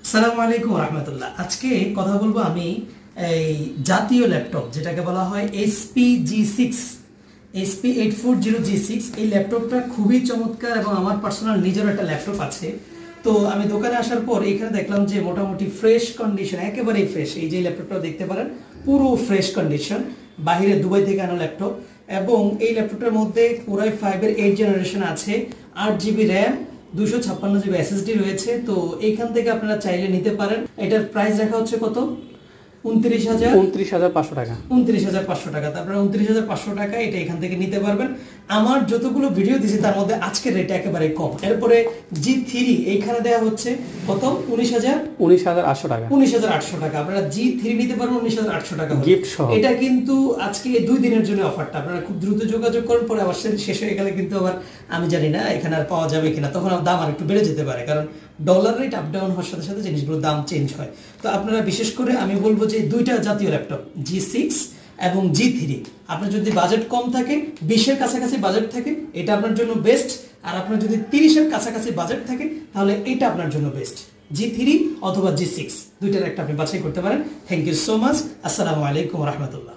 আসসালামু আলাইকুম রহমতুল্লাহ। আজকে কথা বলবো আমি এই জাতীয় ল্যাপটপ যেটাকে বলা হয় এইচপি G6 এইচপি 840 G6। এই ল্যাপটপটা খুবই চমৎকার এবং আমার পার্সোনাল নিজের একটা ল্যাপটপ আছে। তো আমি দোকানে আসার পর এখানে দেখলাম যে মোটামুটি ফ্রেশ কন্ডিশন, একেবারেই ফ্রেশ। এই যে ল্যাপটপটা দেখতে পারেন পুরো ফ্রেশ কন্ডিশন, বাহিরে দুবাই থেকে আনা ল্যাপটপ। এবং এই ল্যাপটপটার মধ্যে কোরাই 5-এর 8 জেনারেশন আছে, 8GB র্যাম, 256GB SSD রয়েছে। তো এইখান থেকে আপনারা চাইলে নিতে পারেন। এটার প্রাইস রাখা হচ্ছে কত? 29,500 টাকা। 29,500 টাকা। তারপরে 29,500 টাকা এটা এখান থেকে নিতে পারবেন। আমার যতগুলো ভিডিও দিয়েছি তার মধ্যে আজকের রেট একেবারে কম। এরপরে G3 এইখানে দেওয়া হচ্ছে কত? 19,800 টাকা। 19,800 টাকা। আপনারা G3 নিতে পারবেন 19,800 টাকা গিফট সহ। এটা কিন্তু আজকে 2 দিনের জন্য অফারটা। আপনারা খুব দ্রুত যোগাযোগ করুন, পরে আবার শেষ হয়ে গেলে কিন্তু আবার আমি জানি না এখানে আর পাওয়া যাবে কিনা, তখন দাম আর একটু বেড়ে যেতে পারে, কারণ ডলার রেট আপ ডাউন হওয়ার সাথে সাথে জিনিসগুলোর দাম চেঞ্জ হয়। তো আপনারা বিশেষ করে আমি বলবো যে দুইটা জাতীয় ল্যাপটপ G6 এবং G3, আপনার যদি বাজেট কম থাকে, 20-এর কাছাকাছি বাজেট থাকে, এটা আপনার জন্য বেস্ট। আর আপনার যদি 30-এর কাছাকাছি বাজেট থাকে তাহলে এটা আপনার জন্য বেস্ট, G3 অথবা G6, দুইটার একটা আপনি বাছাই করতে পারেন। Thank you so much. আসসালামু আলাইকুম রহমতুল্লাহ।